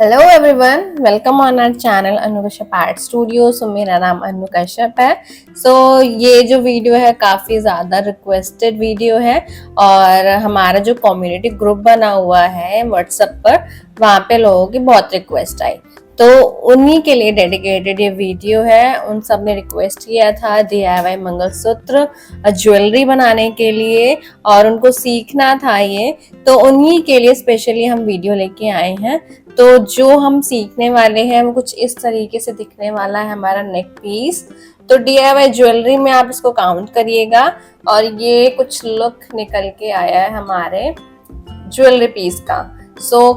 Hello everyone, welcome on our channel Anu Kashyap art studio. So मेरा नाम अनु कश्यप है। ये जो वीडियो है काफ़ी ज़्यादा रिक्वेस्टेड वीडियो है और हमारा जो कम्युनिटी ग्रुप बना हुआ है व्हाट्सएप पर, वहाँ पे लोगों की बहुत रिक्वेस्ट आई, तो उन्हीं के लिए डेडिकेटेड ये वीडियो है। उन सब ने रिक्वेस्ट किया था DIY मंगलसूत्र ज्वेलरी बनाने के लिए और उनको सीखना था ये, तो उन्हीं के लिए स्पेशली हम वीडियो लेके आए हैं। तो जो हम सीखने वाले हैं वो कुछ इस तरीके से दिखने वाला है हमारा नेक पीस। तो DIY ज्वेलरी में आप इसको काउंट करिएगा और ये कुछ लुक निकल के आया है हमारे ज्वेलरी पीस का।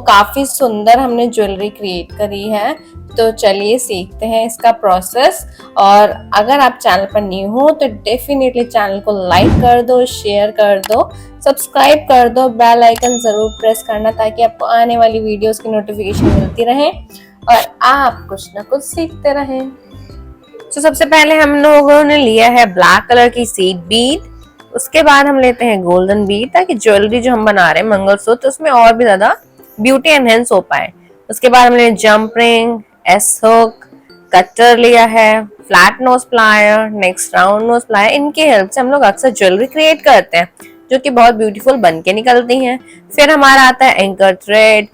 काफी सुंदर हमने ज्वेलरी क्रिएट करी है। तो चलिए सीखते हैं इसका प्रोसेस। और अगर आप चैनल पर न्यू हो तो डेफिनेटली चैनल को लाइक कर दो, शेयर कर दो, सब्सक्राइब कर दो, बेल आइकन जरूर प्रेस करना ताकि आपको आने वाली वीडियोस की नोटिफिकेशन मिलती रहे और आप कुछ ना कुछ सीखते रहें। सबसे पहले हम लोगों ने लिया है ब्लैक कलर की सीड बीड। उसके बाद हम लेते हैं गोल्डन बीड ताकि ज्वेलरी जो हम बना रहे हैं मंगलसूत्र उसमें और भी ज्यादा ब्यूटी एनहेंस हो पाए। उसके बाद हमने jump ring, S hook, cutter लिया है, flat knows plier, next round knows plier. इनकी हेल्प से हम लोग अक्सर ज्वेलरी क्रिएट करते हैं जो कि बहुत ब्यूटीफुल बन के निकलती हैं। फिर हमारा आता है एंकर थ्रेड,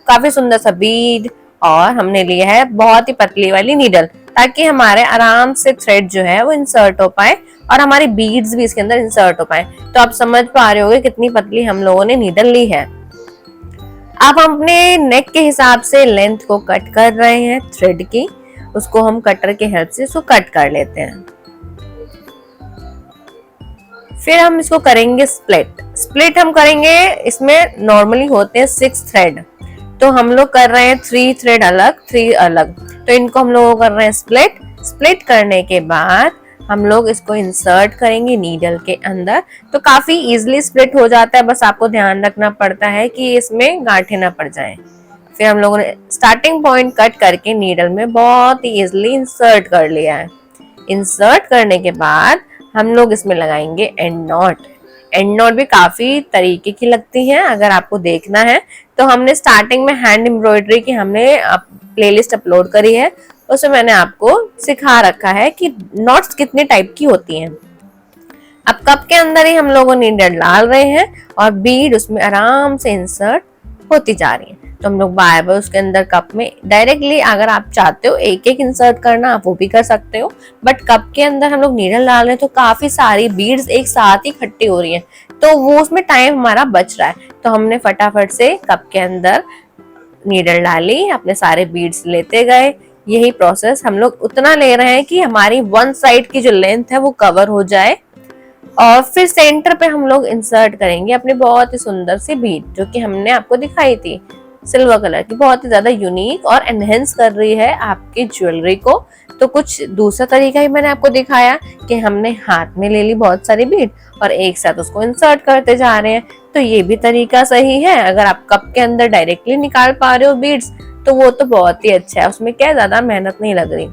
काफी सुंदर सा बीड, और हमने लिया है बहुत ही पतली वाली नीडल ताकि हमारे आराम से थ्रेड जो है वो इंसर्ट हो पाए और हमारी बीड्स भी इसके अंदर इंसर्ट हो पाए। तो आप समझ पा रहे होंगे कितनी पतली हम लोगों ने नीडल ली है। अब हम अपने नेक के हिसाब से लेंथ को कट कर रहे हैं थ्रेड की, उसको हम कटर के हेल्प से उसको कट कर लेते हैं। फिर हम इसको करेंगे स्प्लिट हम करेंगे। इसमें नॉर्मली होते हैं 6 थ्रेड, तो हम लोग कर रहे हैं 3 थ्रेड अलग, 3 अलग, तो इनको हम लोग कर रहे हैं स्प्लिट करने के बाद हम लोग इसको इंसर्ट करेंगे नीडल के अंदर। तो काफी इजीली स्प्लिट हो जाता है, बस आपको ध्यान रखना पड़ता है कि इसमें गांठें ना पड़ जाएं। फिर हम लोगों ने स्टार्टिंग पॉइंट कट करके नीडल में बहुत ही इजीली इंसर्ट कर लिया है। इंसर्ट करने के बाद हम लोग इसमें लगाएंगे एंड नॉट भी काफी तरीके की लगती है। अगर आपको देखना है तो हमने स्टार्टिंग में हैंड एम्ब्रॉयडरी की हमने प्लेलिस्ट अपलोड करी है, उसमें मैंने आपको सिखा रखा है कि नॉट्स कितने टाइप की होती हैं। अब कप के अंदर ही हम लोगों ने नीडल डाल रहे हैं और बीड उसमें आराम से इंसर्ट होती जा रही है। तो हम लोग बार बार उसके अंदर कप में डायरेक्टली, अगर आप चाहते हो एक एक इंसर्ट करना आप वो भी कर सकते हो, बट कप के अंदर हम लोग नीडल डाल रहे हैं तो काफी सारी बीड्स एक साथ ही इकट्ठी हो रही हैं, तो वो उसमें टाइम हमारा बच रहा है। तो हमने फटाफट से कप के अंदर नीडल डाली, अपने सारे बीड्स लेते गए। यही प्रोसेस हम लोग उतना ले रहे हैं कि हमारी वन साइड की जो लेंथ है वो कवर हो जाए। और फिर सेंटर पे हम लोग इंसर्ट करेंगे अपनी बहुत ही सुंदर सी बीड जो कि हमने आपको दिखाई थी, सिल्वर कलर की, बहुत ही ज्यादा यूनिक और एनहेंस कर रही है आपकी ज्वेलरी को। तो कुछ दूसरा तरीका ही मैंने आपको दिखाया कि हमने हाथ में ले ली बहुत सारी बीड और एक साथ उसको इंसर्ट करते जा रहे हैं। तो ये भी तरीका सही है। अगर आप कप के अंदर डायरेक्टली निकाल पा रहे हो बीड्स तो वो तो बहुत ही अच्छा है, उसमें क्या ज्यादा मेहनत नहीं लग रही।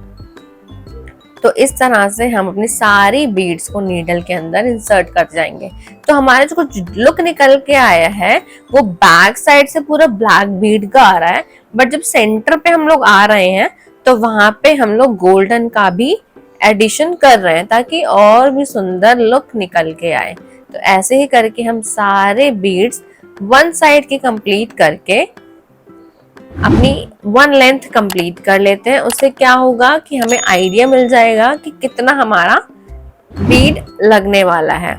तो इस तरह से हम अपनी सारी बीड्स को नीडल के अंदर इंसर्ट कर जाएंगे। तो हमारा जो कुछ लुक निकल के आया है वो बैक साइड से पूरा ब्लैक बीड का आ रहा है, बट जब सेंटर पे हम लोग आ रहे हैं तो वहां पे हम लोग गोल्डन का भी एडिशन कर रहे हैं ताकि और भी सुंदर लुक निकल के आए। तो ऐसे ही करके हम सारे बीड्स वन साइड के कंप्लीट करके अपनी वन लेंथ कंप्लीट कर लेते हैं। उससे क्या होगा कि हमें आइडिया मिल जाएगा कि कितना हमारा बीड लगने वाला है।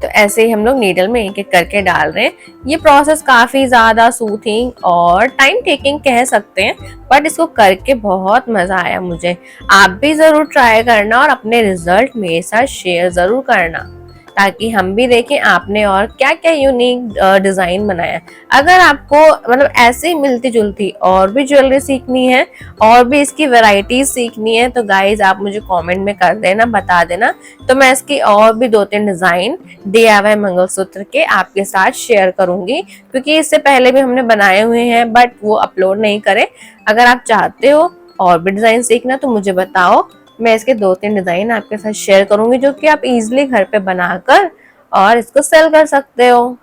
तो ऐसे ही हम लोग नीडल में एक एक करके डाल रहे हैं। ये प्रोसेस काफी ज्यादा सूथिंग और टाइम टेकिंग कह सकते हैं, बट इसको करके बहुत मजा आया मुझे। आप भी जरूर ट्राई करना और अपने रिजल्ट मेरे साथ शेयर जरूर करना ताकि हम भी देखें आपने और क्या क्या यूनिक डिजाइन बनाया है। अगर आपको मतलब ऐसे ही मिलती जुलती और भी ज्वेलरी सीखनी है और भी इसकी वैरायटीज सीखनी है तो गाइज आप मुझे कमेंट में कर देना, बता देना, तो मैं इसकी और भी 2-3 डिजाइन DIY मंगलसूत्र के आपके साथ शेयर करूंगी, क्योंकि इससे पहले भी हमने बनाए हुए हैं बट वो अपलोड नहीं करे। अगर आप चाहते हो और भी डिजाइन सीखना तो मुझे बताओ, मैं इसके 2-3 डिजाइन आपके साथ शेयर करूंगी जो कि आप इजीली घर पे बनाकर और इसको सेल कर सकते हो।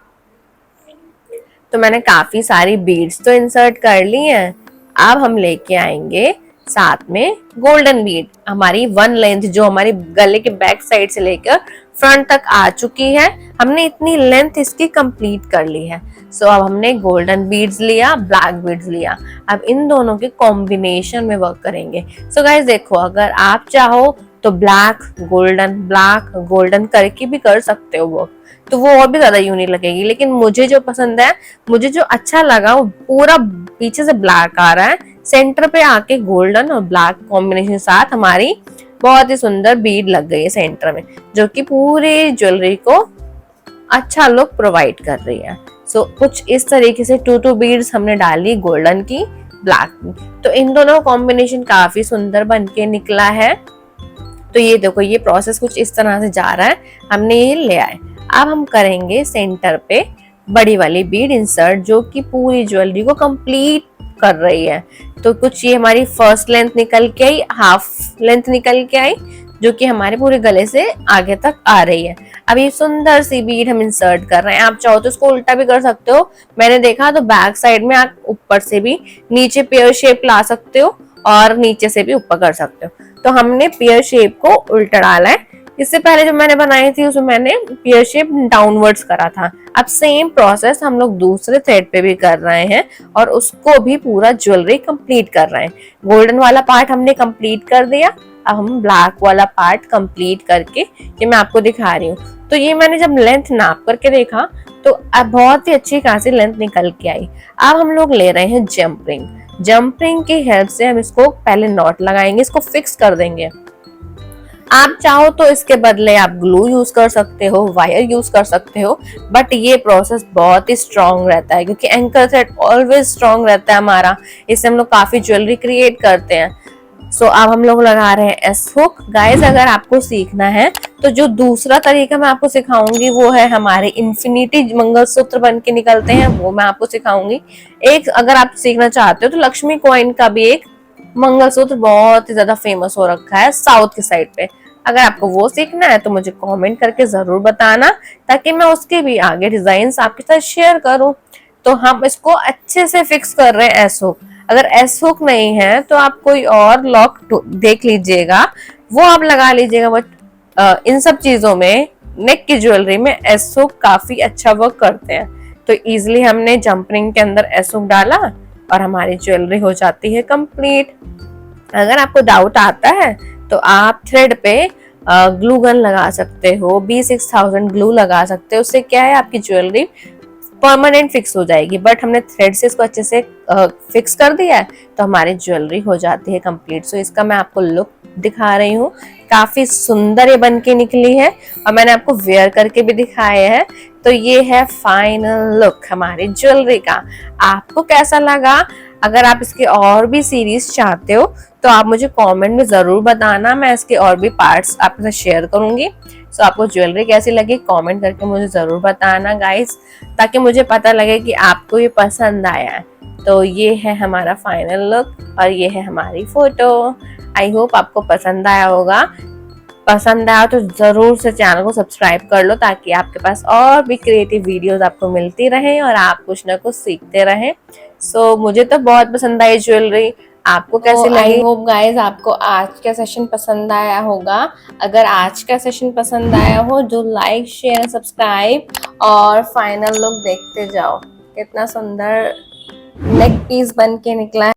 तो मैंने काफी सारी बीड्स तो इंसर्ट कर ली हैं। अब हम लेके आएंगे साथ में गोल्डन बीड। हमारी वन लेंथ जो हमारी गले के बैक साइड से लेकर फ्रंट तक आ चुकी है, हमने इतनी लेंथ इसकी कंप्लीट कर ली है। सो अब हमने गोल्डन बीड्स लिया, ब्लैक बीड्स लिया। अब इन दोनों के कॉम्बिनेशन में वर्क करेंगे। सो गाइस देखो, अगर आप चाहो तो ब्लैक गोल्डन करके भी कर सकते हो वर्क, तो वो और भी ज्यादा यूनिक लगेगी। लेकिन मुझे जो पसंद है, मुझे जो अच्छा लगा, वो पूरा पीछे से ब्लैक आ रहा है, सेंटर पे आके गोल्डन और ब्लैक कॉम्बिनेशन के साथ हमारी बहुत ही सुंदर बीड लग गई है सेंटर में, जो कि पूरी ज्वेलरी को अच्छा लुक प्रोवाइड कर रही है। सो कुछ इस तरीके से 2 बीड्स हमने डाली, गोल्डन की, ब्लैक की। तो इन दोनों कॉम्बिनेशन काफी सुंदर बन के निकला है। तो ये देखो, ये प्रोसेस कुछ इस तरह से जा रहा है, हमने ये ले आए। अब हम करेंगे सेंटर पे बड़ी वाली बीड इंसर्ट, जो कि पूरी ज्वेलरी को कंप्लीट कर रही है। तो कुछ ये हमारी फर्स्ट लेंथ निकल के आई, हाफ लेंथ निकल के आई, जो कि हमारे पूरे गले से आगे तक आ रही है। अब ये सुंदर सी बीड हम इंसर्ट कर रहे हैं। आप चाहो तो इसको उल्टा भी कर सकते हो, मैंने देखा तो बैक साइड में आप ऊपर से भी नीचे पेयर शेप ला सकते हो और नीचे से भी ऊपर कर सकते हो। तो हमने पेयर शेप को उल्टा डाला है। इससे पहले जो मैंने बनाई थी उसमें मैंने पेयर शेप डाउनवर्ड्स करा था। अब सेम प्रोसेस हम लोग दूसरे थ्रेड पे भी कर रहे हैं और उसको भी पूरा ज्वेलरी कंप्लीट कर रहे हैं। गोल्डन वाला पार्ट हमने कंप्लीट कर दिया। अब हम ब्लैक वाला पार्ट कंप्लीट करके ये मैं आपको दिखा रही हूँ। तो ये मैंने जब लेंथ नाप करके देखा तो अब बहुत ही अच्छी खासी लेंथ निकल के आई। अब हम लोग ले रहे हैं जंप रिंग। जंप रिंग की हेल्प से हम इसको पहले नॉट लगाएंगे, इसको फिक्स कर देंगे। आप चाहो तो इसके बदले आप ग्लू यूज कर सकते हो, वायर यूज कर सकते हो, बट ये प्रोसेस बहुत ही स्ट्रॉन्ग रहता है क्योंकि एंकर थ्रेड ऑलवेज स्ट्रॉन्ग रहता है हमारा। इससे हम लोग काफी ज्वेलरी क्रिएट करते हैं। सो अब हम लोग लगा रहे हैं एस हुक। गाइस अगर आपको सीखना है तो जो दूसरा तरीका मैं आपको सिखाऊंगी वो है हमारे इन्फिनिटी मंगलसूत्र बन के निकलते हैं, वो मैं आपको सिखाऊंगी। एक अगर आप सीखना चाहते हो तो लक्ष्मी कॉइन का भी एक मंगलसूत्र बहुत ही ज्यादा फेमस हो रखा है साउथ के साइड पे। अगर आपको वो सीखना है तो मुझे कमेंट करके जरूर बताना, ताकि मैं उसके भी आगे डिजाइन्स आपके साथ शेयर करूं। तो हम इसको अच्छे से फिक्स कर रहे हैं एस हुक। अगर एस हुक नहीं है तो आप कोई और लॉक देख लीजिएगा, वो आप लगा लीजिएगा। बट इन सब चीजों में नेक की ज्वेलरी में एस हुक काफी अच्छा वर्क करते हैं। तो इजिली हमने जंपरिंग के अंदर एस हुक डाला और हमारी ज्वेलरी हो जाती है कंप्लीट। अगर आपको डाउट आता है तो आप थ्रेड पे ग्लू गन लगा सकते हो, B6000 ग्लू लगा सकते हो। उससे क्या है, आपकी ज्वेलरी परमानेंट फिक्स हो जाएगी। बट हमने थ्रेड से इसको अच्छे से फिक्स कर दिया है तो हमारी ज्वेलरी हो जाती है कंप्लीट। सो इसका मैं आपको लुक दिखा रही हूँ, काफी सुंदर ये बन के निकली है और मैंने आपको वेयर करके भी दिखाया है। तो ये है फाइनल लुक हमारी ज्वेलरी का। आपको कैसा लगा? अगर आप इसके और भी सीरीज चाहते हो तो आप मुझे कमेंट में जरूर बताना, मैं इसके और भी पार्ट्स आपके साथ शेयर करूंगी। सो आपको ज्वेलरी कैसी लगी कमेंट करके मुझे जरूर बताना गाइस, ताकि मुझे पता लगे कि आपको ये पसंद आया है। तो ये है हमारा फाइनल लुक और ये है हमारी फोटो। आई होप आपको पसंद आया होगा। पसंद आया तो जरूर से चैनल को सब्सक्राइब कर लो, ताकि आपके पास और भी क्रिएटिव वीडियोस आपको मिलती रहे और आप कुछ ना कुछ सीखते रहें। सो मुझे तो बहुत पसंद आई ज्वेलरी, आपको कैसे लगी? आई होप गाइस आपको आज का सेशन पसंद आया होगा। अगर आज का सेशन पसंद आया हो जो लाइक शेयर सब्सक्राइब और फाइनल लुक देखते जाओ। कितना सुंदर नेक पीस बन के निकला है।